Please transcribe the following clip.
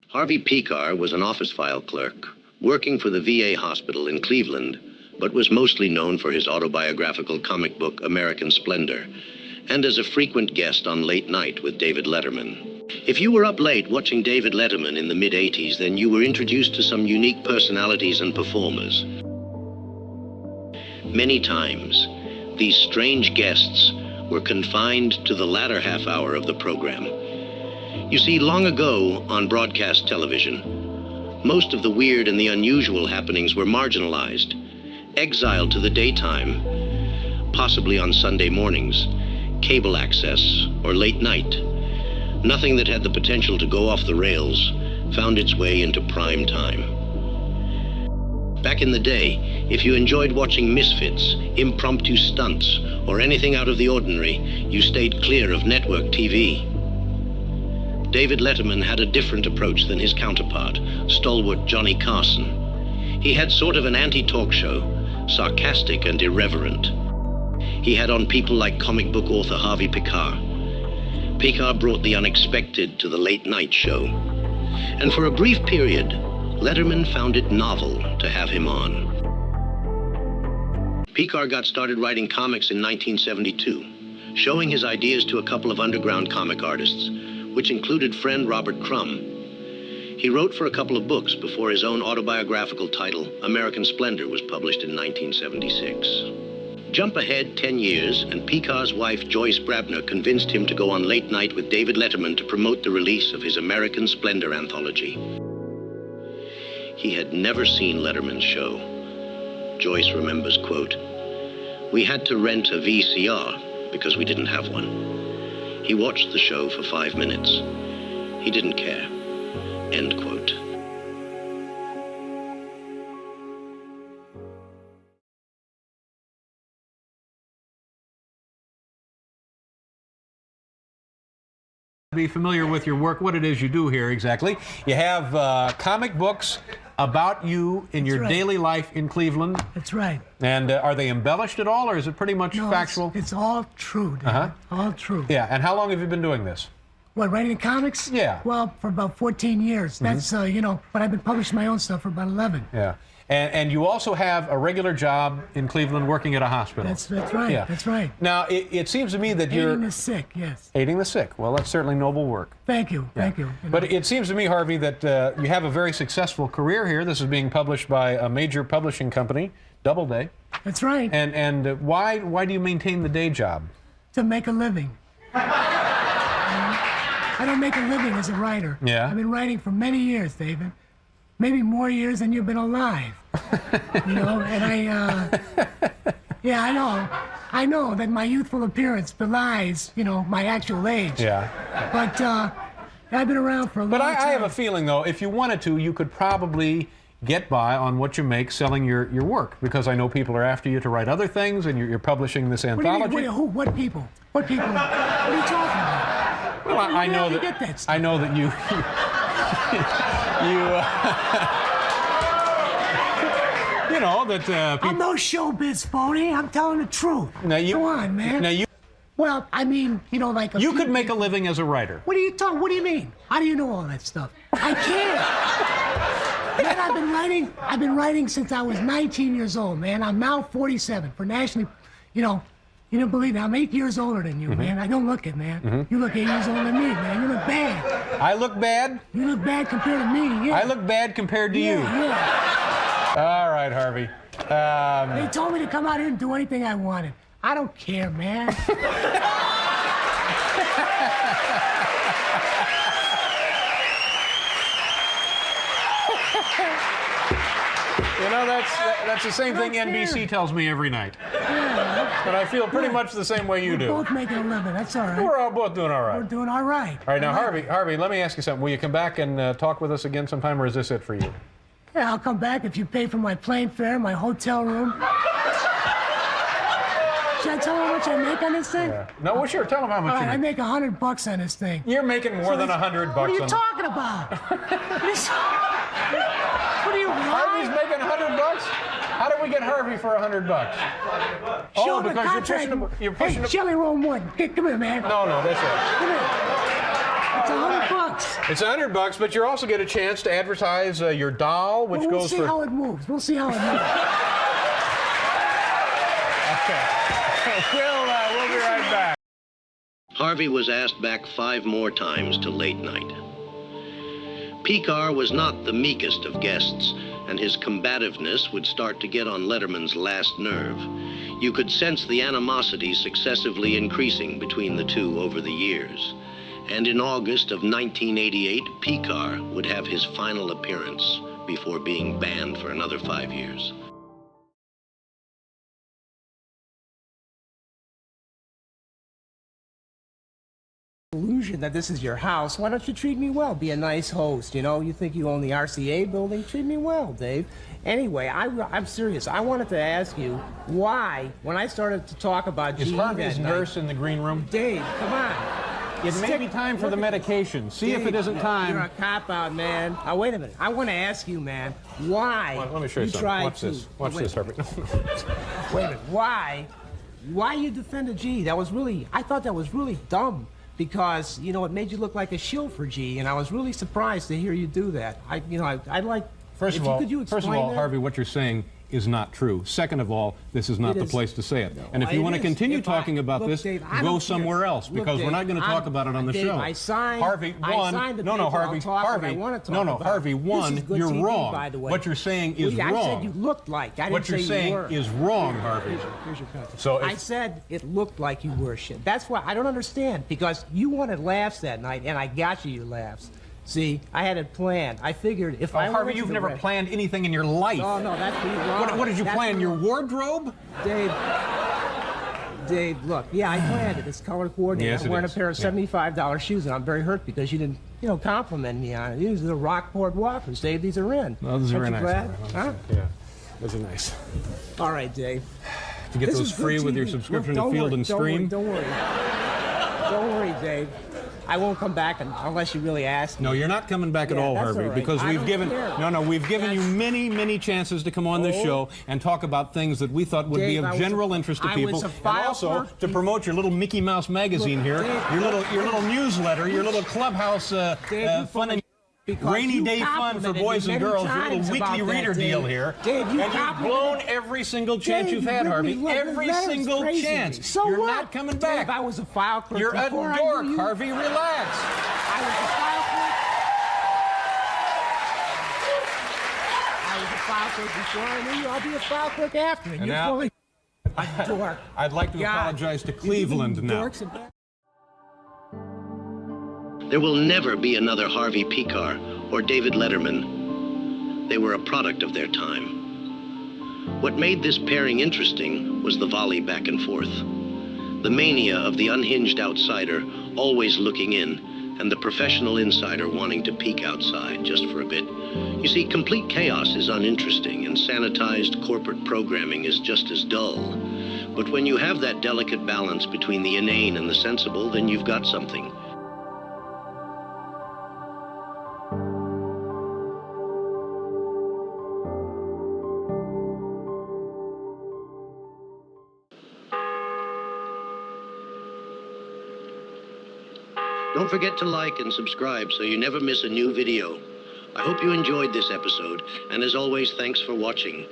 Harvey Pekar was an office file clerk, working for the VA hospital in Cleveland, but was mostly known for his autobiographical comic book, American Splendor, and as a frequent guest on Late Night with David Letterman. If you were up late watching David Letterman in the mid-'80s, then you were introduced to some unique personalities and performers. Many times, these strange guests were confined to the latter half hour of the program. You see, long ago on broadcast television, most of the weird and the unusual happenings were marginalized, exiled to the daytime, possibly on Sunday mornings, cable access, or late night. Nothing that had the potential to go off the rails found its way into prime time. Back in the day, if you enjoyed watching misfits, impromptu stunts, or anything out of the ordinary, you stayed clear of network TV. David Letterman had a different approach than his counterpart, stalwart Johnny Carson. He had sort of an anti-talk show, sarcastic and irreverent. He had on people like comic book author Harvey Pekar. Pekar brought the unexpected to the late night show. And for a brief period, Letterman found it novel to have him on. Pekar got started writing comics in 1972, showing his ideas to a couple of underground comic artists, which included friend Robert Crumb. He wrote for a couple of books before his own autobiographical title, American Splendor, was published in 1976. Jump ahead 10 years, and Pekar's wife, Joyce Brabner, convinced him to go on Late Night with David Letterman to promote the release of his American Splendor anthology. He had never seen Letterman's show. Joyce remembers, quote, "We had to rent a VCR because we didn't have one. He watched the show for 5 minutes. He didn't care." End quote. Be familiar with your work, what it is you do here exactly. You have comic books about you in your daily life in Cleveland. That's right. And are they embellished at all, or is it pretty much factual? It's all true, David. All true. Yeah, and how long have you been doing this? What, writing comics? Yeah. Well, for about 14 years. That's, you know, but I've been publishing my own stuff for about 11. Yeah. And you also have a regular job in Cleveland working at a hospital. That's right. Yeah. That's right. Now, it seems to me that you're... Aiding the sick, yes. Aiding the sick. Well, that's certainly noble work. Thank you. Yeah. Thank you. But it seems to me, Harvey, that you have a very successful career here. This is being published by a major publishing company, Doubleday. That's right. And why do you maintain the day job? To make a living. I don't make a living as a writer. Yeah. I've been writing for many years, David. Maybe more years than you've been alive. You know, and yeah, I know that my youthful appearance belies, you know, my actual age. Yeah. But I've been around for a long time. But I have a feeling, though, if you wanted to, you could probably get by on what you make selling your work, because I know people are after you to write other things, and you're publishing this anthology. What do you mean? Who? What people? What people? What are you talking about? Well, I know that. Get that stuff? I know that you. You know that people... I'm no showbiz phony. I'm telling the truth. Now Come on, man. Now you... Well, I mean, you know, like... You could make a living as a writer. What are you talking? What do you mean? How do you know all that stuff? I can't. Man, I've been writing since I was 19 years old, man. I'm now 47 for nationally, you know... You don't believe it. I'm 8 years older than you, man. I don't look it, man. You look 8 years older than me, man. You look bad. I look bad? You look bad compared to me, yeah. I look bad compared to you. Yeah. All right, Harvey. They told me to come out here and do anything I wanted. I don't care, man. You know, that's the same thing NBC tells me every night. Yeah. But I feel pretty much the same way you do. We're both making a living. That's all right. We're all both doing all right. We're doing all right. All right, now, Harvey, let me ask you something. Will you come back and talk with us again sometime, or is this it for you? Yeah, I'll come back if you pay for my plane fare, my hotel room. Should I tell them how much I make on this thing? Yeah. No, well, sure. Tell them how much you make. I make $100 on this thing. You're making more than $100 What are you on talking about? What are you Harvey's making $100? How did we get Harvey for $100? Oh, because you're pushing Hey, Jelly Roll Wood. Hey, come here, man. No, that's it. Come here. It's $100. It's $100, but you also get a chance to advertise your doll, which We'll goes see for... how it moves. We'll see how it moves. Okay. We'll be right back. Harvey was asked back 5 more times to late night. Pekar was not the meekest of guests, and his combativeness would start to get on Letterman's last nerve. You could sense the animosity successively increasing between the two over the years. And in August of 1988, Pekar would have his final appearance before being banned for another 5 years. Illusion that this is your house. Why don't you treat me well? Be a nice host, you know? You think you own the RCA building? Treat me well, Dave. Anyway, I'm serious. I wanted to ask you why, when I started to talk about Is GE Harvey's that night- nurse in the green room? Dave, come on. It may be time for the medication. See if it isn't time. You're a cop-out, man. Now, wait a minute. I want to ask you, man, why Well, let me show you something. tried Watch to... this. Watch wait, this, Harvey. Wait a minute. Why you defended G? That was really... I thought that was really dumb. Because, you know, it made you look like a shill for G, and I was really surprised to hear you do that. I'd like... First of all, Harvey, what you're saying is not true. Second of all, this is not the place to say it. No, and if you want to is. continue If talking about look, this, Dave, I go don't somewhere care. else, Look, because we're Dave, not going to talk about it on the Dave, show. I signed Harvey, the one. paper. No, I'll Harvey. talk what I Harvey. want to talk No, about. Harvey. This One, is good you're TV, wrong. by the way. What you're saying is I wrong. said you looked like. I didn't What you're say saying you were. is wrong, Harvey. Here's your pencil. So I if- said it looked like you were shit. That's why I don't understand, because you wanted laughs that night, and I got you your laughs. See, I had it planned. I figured if I Harvey, went to you've the never rest- planned anything in your life. No, that's pretty wrong. What did you That's plan? pretty Your wrong. wardrobe? Dave, look, yeah, I planned it. It's color coordinated. Yes, I'm it wearing is. a pair of $75 shoes, and I'm very hurt because you didn't, compliment me on it. These are the Rockport Walkers, Dave. These are in. Well, those are Aren't very you nice. glad? Huh? Yeah, those are nice. All right, Dave. To get This those is good free with your TV. subscription Look, to Field worry, and Stream. Don't worry. Don't worry, Dave. I won't come back unless you really ask me. No, you're not coming back at Yeah, all, that's Harvey, all right. because I we've don't given care. we've given you many chances to come on this Oh. show and talk about things that we thought would be Dave, of I was general a- interest to I people, was a and file also clerk. to promote your little Mickey Mouse magazine here, Dave, your little newsletter, your little clubhouse Dave, fun and because rainy you day fun for complimented boys me and many girls, your little times weekly about that, reader deal Dave. here. Dave, you and you've complimented- blown every single chance Dave, you've had, you Harvey. ripped me. Every That is single crazy. chance. So You're what? not coming Dave, back. I was a file clerk You're a before I dork, knew you. Harvey. Relax. I was a file clerk. I was a file clerk before I knew you. I'll be a file clerk after. And you're now- fully a dork. I'd like to God. apologize to You Cleveland now. dorks and- There will never be another Harvey Pekar or David Letterman. They were a product of their time. What made this pairing interesting was the volley back and forth. The mania of the unhinged outsider always looking in, and the professional insider wanting to peek outside just for a bit. You see, complete chaos is uninteresting, and sanitized corporate programming is just as dull. But when you have that delicate balance between the inane and the sensible, then you've got something. Don't forget to like and subscribe so you never miss a new video. I hope you enjoyed this episode, and as always, thanks for watching.